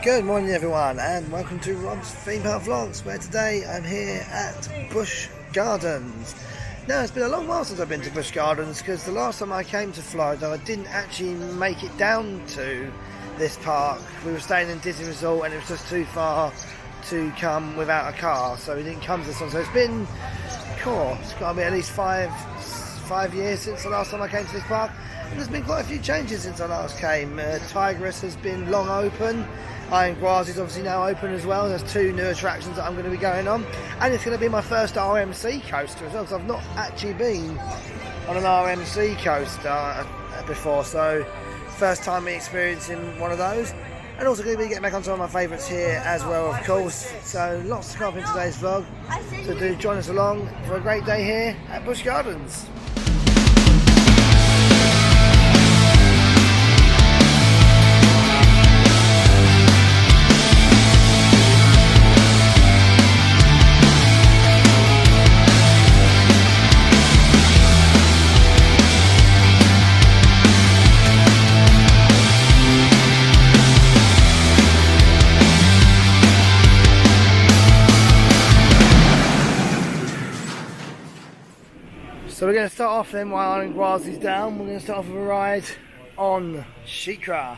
Good morning everyone and welcome to Rob's Theme Park Vlogs, where today I'm here at Busch Gardens. Now it's been a long while since I've been to Busch Gardens because the last time I came to Florida I didn't actually make it down to this park. We were staying in Disney Resort and it was just too far to come without a car, so we didn't come to this one. So it's been, it's got to be at least five years since the last time I came to this park. And there's been quite a few changes since I last came. Tigris has been long open. Iron Grass is obviously now open as well. There's two new attractions that I'm going to be going on, and it's going to be my first RMC coaster as well, because I've not actually been on an RMC coaster before, so first time me experiencing one of those. And also going to be getting back on some of my favourites here as well, of course. So lots to come up in today's vlog, so do join us along for a great day here at Busch Gardens. So we're going to start off then while Iron Grass is down. We're going to start off with a ride on Shikra.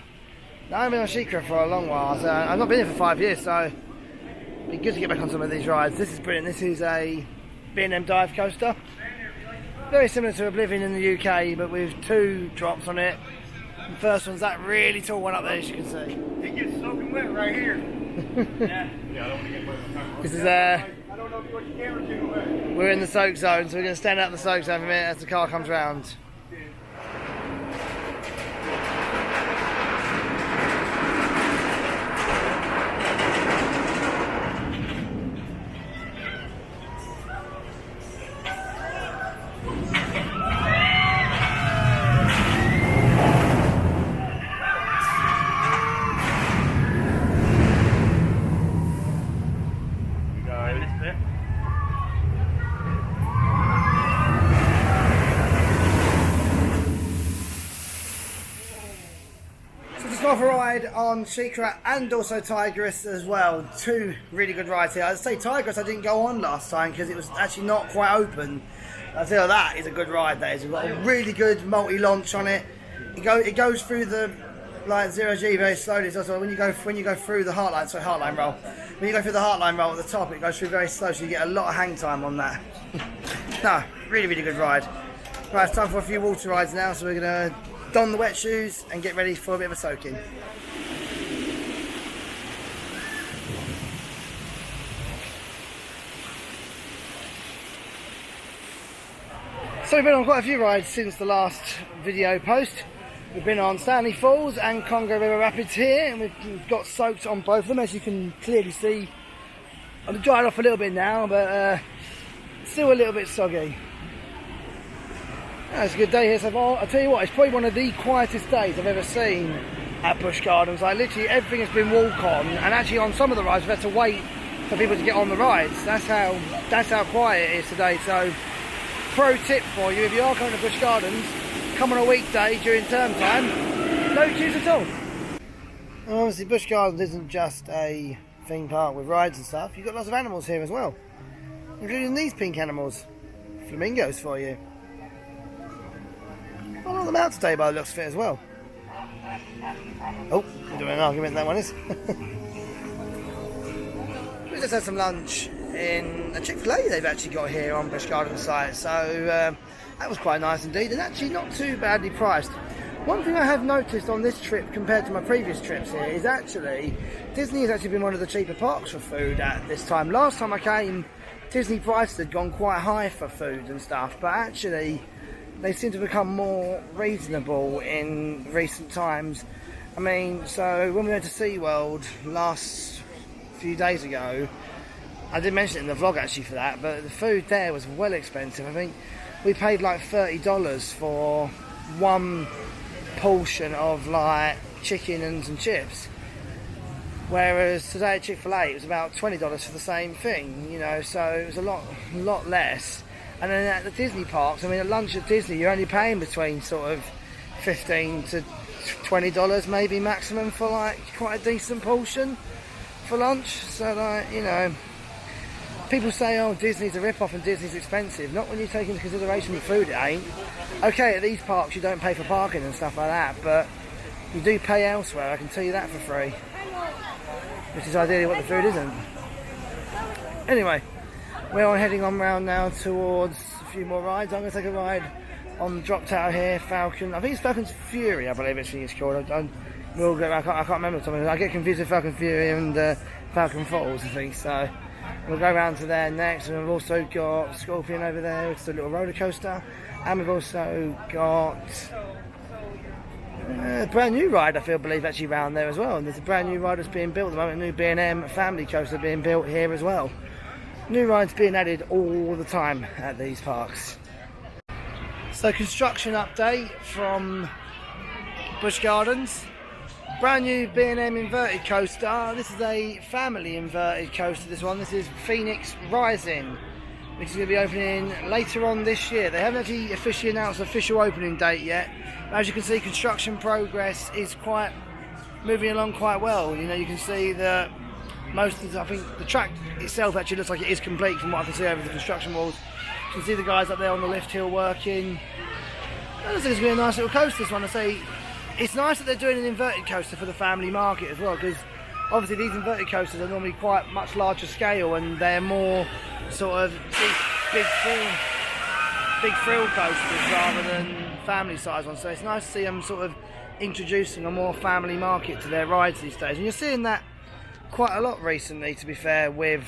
Now I haven't been on Shikra for a long while, so I've not been here for 5 years, so it'd be good to get back on some of these rides. This is brilliant. This is a B&M dive coaster. Very similar to Oblivion in the UK, but with two drops on it. The first one's that really tall one up there, as you can see. It gets soaking wet right here. Yeah, I don't want to get wet. This is I don't know if you want your camera too wet. we're in the soak zone, so we're going to stand out in the soak zone for a minute as the car comes round. Off a ride on Shikra and also Tigris as well. Two really good rides here. I'd say Tigris I didn't go on last time because it was actually not quite open. I feel that is a good ride. That is. We've got a really good multi-launch on it. It goes through the like 0G very slowly. It's also when you go through the Heartline roll. When you go through the Heartline roll at the top, it goes through very slow, so you get a lot of hang time on that. No, really good ride. Right, it's time for a few water rides now, so we're gonna don the wet shoes and get ready for a bit of a soaking. So we've been on quite a few rides since the last video post. We've been on Stanley Falls and Congo River Rapids here, and we've got soaked on both of them, as you can clearly see. I'm dried off a little bit now, but still a little bit soggy. It's a good day here so far. I'll tell you what, it's probably one of the quietest days I've ever seen at Busch Gardens. Like literally everything has been walk on, and actually on some of the rides we've had to wait for people to get on the rides. That's how quiet it is today. So pro tip for you, if you are coming to Busch Gardens, come on a weekday during term time, no queues at all. And obviously Busch Gardens isn't just a theme park with rides and stuff. You've got lots of animals here as well, including these pink animals, flamingos for you. I'll let them out today by the looks of it as well. Oh, we're doing an argument, that one is. We just had some lunch in a Chick-fil-A they've actually got here on Busch Gardens site, so that was quite nice indeed, and actually not too badly priced. One thing I have noticed on this trip compared to my previous trips here is actually Disney has actually been one of the cheaper parks for food at this time. Last time I came, Disney prices had gone quite high for food and stuff, but actually they seem to become more reasonable in recent times. I mean, so when we went to SeaWorld last few days ago, I did mention it in the vlog actually for that, but the food there was well expensive. I think we paid like $30 for one portion of like chicken and some chips. Whereas today at Chick-fil-A it was about $20 for the same thing, you know, so it was a lot less. And then at the Disney parks, I mean, at lunch at Disney, you're only paying between sort of 15 to $20 maybe maximum for like quite a decent portion for lunch. So like, you know, people say, oh, Disney's a rip-off and Disney's expensive. Not when you take into consideration the food, it ain't. Okay, at these parks you don't pay for parking and stuff like that, but you do pay elsewhere, I can tell you that for free. Which is ideally what the food isn't. Anyway, we're heading on round now towards a few more rides. I'm going to take a ride on the drop tower here, Falcon. I think it's Falcon's Fury, I believe it's called. I can't remember something. I get confused with Falcon Fury and Falcon Falls, I think. So we'll go round to there next, and we've also got Scorpion over there. It's a little roller coaster, and we've also got a brand new ride, I believe, actually round there as well. And there's a brand new ride that's being built at the moment, a new B&M family coaster being built here as well. New rides being added all the time at these parks. So construction update from Busch Gardens. Brand new B&M inverted coaster. This is a family inverted coaster, this one. This is Phoenix Rising, which is going to be opening later on this year. They haven't actually officially announced an official opening date yet. But as you can see, construction progress is moving along quite well. You know, you can see that most of I think the track itself actually looks like it is complete from what I can see over the construction walls. You can see the guys up there on the lift hill working. It looks like it's going to be a nice little coaster, this one. I say it's nice that they're doing an inverted coaster for the family market as well, because obviously these inverted coasters are normally quite much larger scale and they're more sort of big thrill coasters rather than family size ones. So it's nice to see them sort of introducing a more family market to their rides these days. And you're seeing that quite a lot recently, to be fair, with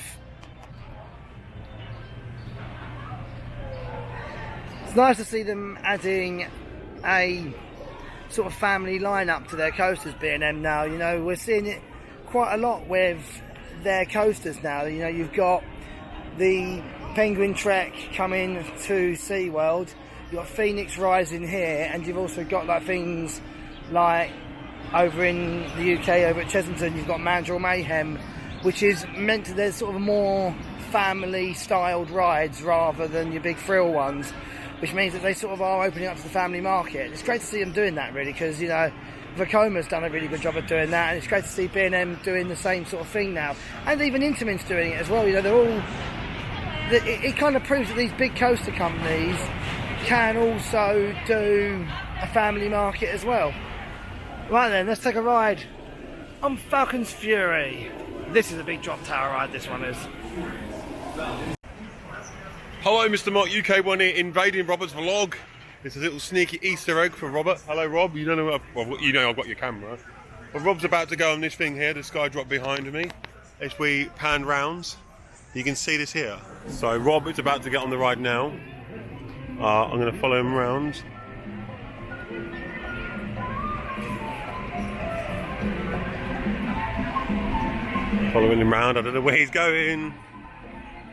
it's nice to see them adding a sort of family lineup to their coasters, B&M now. You know, we're seeing it quite a lot with their coasters now. You know, you've got the Penguin Trek coming to SeaWorld, you've got Phoenix Rising here, and you've also got like things like over in the UK, over at Chessington, you've got Mandrill Mayhem, which is meant to, there's sort of more family styled rides rather than your big thrill ones, which means that they sort of are opening up to the family market. It's great to see them doing that, really, because, you know, Vacoma's done a really good job of doing that, and it's great to see B&M doing the same sort of thing now, and even Intamin's doing it as well. You know, they're all, it kind of proves that these big coaster companies can also do a family market as well. Right then, let's take a ride on Falcon's Fury. This is a big drop tower ride, this one is. Hello, Mr. Mark, UK1 here, invading Robert's vlog. It's a little sneaky Easter egg for Robert. Hello, Rob. You don't know, well, you know I've got your camera. But Rob's about to go on this thing here, the sky drop behind me. As we pan round, you can see this here. So Rob is about to get on the ride now. I'm going to follow him around. Following him round. I don't know where he's going.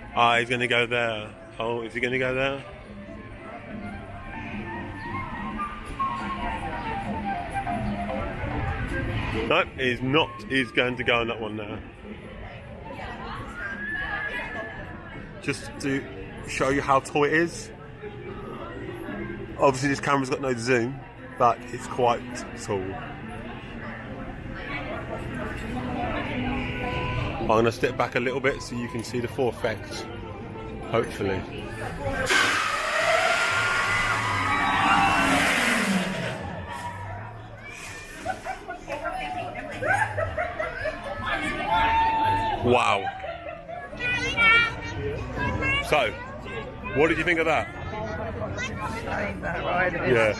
He's going to go there. Oh, is he going to go there? No, he's not. He's going to go on that one now. Just to show you how tall it is. Obviously this camera's got no zoom, but it's quite tall. I'm going to step back a little bit so you can see the full effect, hopefully. Wow. So, what did you think of that? That ride. Yeah.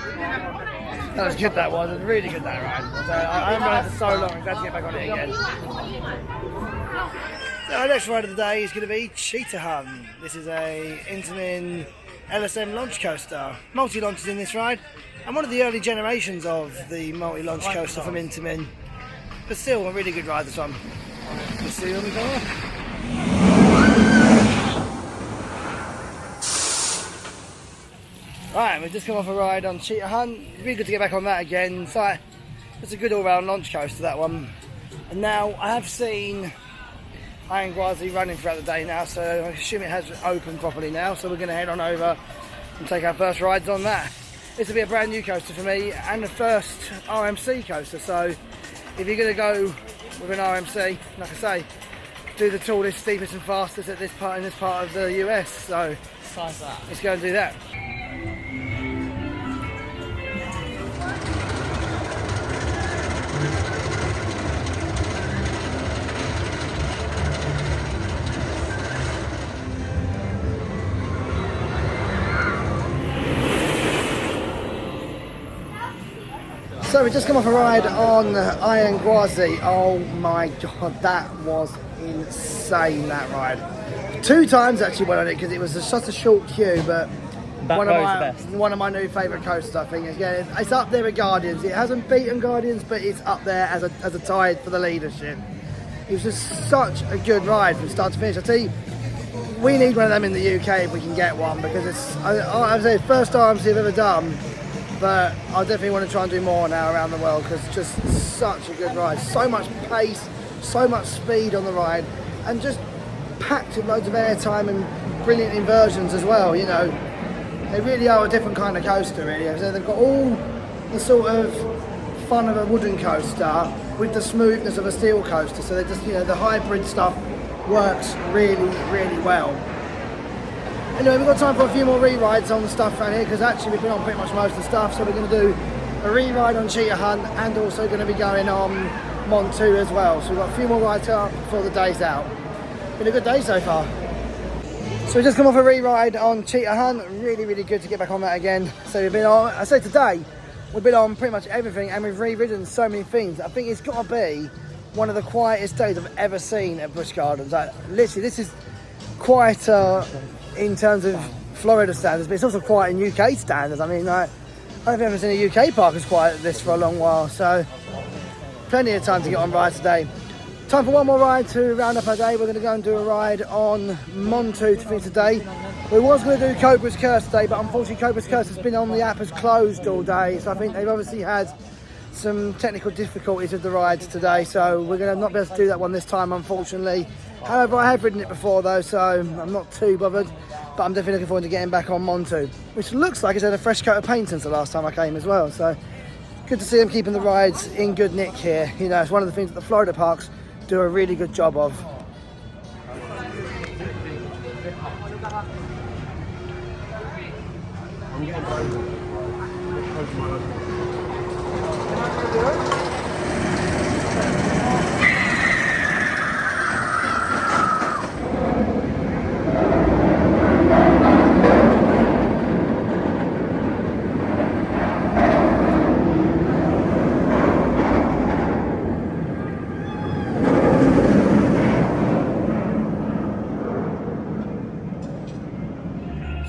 That was good, that was. It was really good, that ride. So I haven't ride it for so long, I'm glad to get back on it again. So our next ride of the day is going to be Cheetah Hunt. This is a Intamin LSM launch coaster. Multi-launches in this ride, and one of the early generations of the multi-launch coaster from Intamin. But still, a really good ride, this one. Let's see when we go off. Right, we've just come off a ride on Cheetah Hunt. It's really good to get back on that again. It's a good all-round launch coaster, that one. And now I have seen Iron Gwazi running throughout the day now, so I assume it has opened properly now. So we're going to head on over and take our first rides on that. this will be a brand new coaster for me and the first RMC coaster. So if you're going to go with an RMC, like I say, do the tallest, steepest and fastest at this part in this part of the US. So let's go and do that. So we just come off a ride on Iron Gwazi. Oh my god, that was insane, that ride. 2 times actually went on it because it was such a short queue, but one of my new favourite coasters, I think. Again, it's up there with Guardians. It hasn't beaten Guardians, but it's up there as a tie for the leadership. It was just such a good ride from start to finish. I tell you, we need one of them in the UK if we can get one, because it's, I would say, first RMC I've ever done. But I definitely want to try and do more now around the world, because it's just such a good ride. So much pace, so much speed on the ride, and just packed with loads of airtime and brilliant inversions as well. You know, they really are a different kind of coaster, really. So they've got all the sort of fun of a wooden coaster with the smoothness of a steel coaster. So they just, you know, the hybrid stuff works really, really well. Anyway, we've got time for a few more re-rides on the stuff around here, because actually we've been on pretty much most of the stuff. So we're going to do a re-ride on Cheetah Hunt and also going to be going on Mon 2 as well. So we've got a few more rides up before the day's out. Been a good day so far. So we just come off a re-ride on Cheetah Hunt. Really, really good to get back on that again. So we've been on, I say today, we've been on pretty much everything and we've re-ridden so many things. I think it's got to be one of the quietest days I've ever seen at Busch Gardens. Like, literally, this is quieter in terms of Florida standards, but it's also quiet in UK standards. I mean, like, I don't think I've ever seen a UK park as quiet as this for a long while, so plenty of time to get on rides today. Time for one more ride to round up our day. We're going to go and do a ride on Mon 2 to finish the day. We was going to do Cobra's Curse today, but unfortunately Cobra's Curse has been on the app, has closed all day, so I think they've obviously had some technical difficulties with the rides today, so we're going to not be able to do that one this time, unfortunately. However, I have ridden it before though, so I'm not too bothered, but I'm definitely looking forward to getting back on Mon 2, which looks like it's had a fresh coat of paint since the last time I came as well, so good to see them keeping the rides in good nick here. You know, it's one of the things that the Florida parks do a really good job of.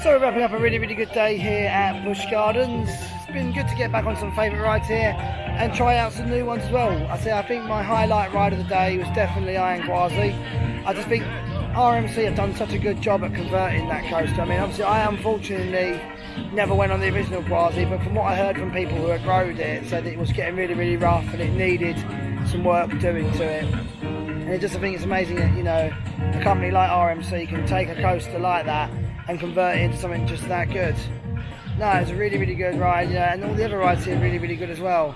So we're wrapping up a really, really good day here at Busch Gardens. It's been good to get back on some favourite rides here and try out some new ones as well. I think my highlight ride of the day was definitely Iron Gwazi. I just think RMC have done such a good job at converting that coaster. I mean, obviously I unfortunately never went on the original Gwazi, but from what I heard from people who had rode it, said it was getting really, really rough and it needed some work doing to it. And I think it's amazing that, you know, a company like RMC can take a coaster like that and convert it into something just that good. No, it's a really, really good ride, yeah, and all the other rides here are really, really good as well.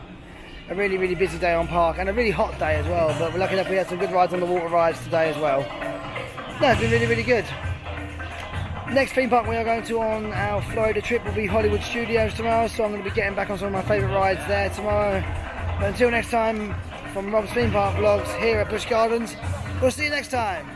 A really, really busy day on park and a really hot day as well, but we're lucky enough we had some good rides on the water rides today as well. No, it's been really, really good. Next theme park we are going to on our Florida trip will be Hollywood Studios tomorrow, so I'm going to be getting back on some of my favourite rides there tomorrow. But until next time, from Rob's Theme Park Vlogs here at Busch Gardens, we'll see you next time.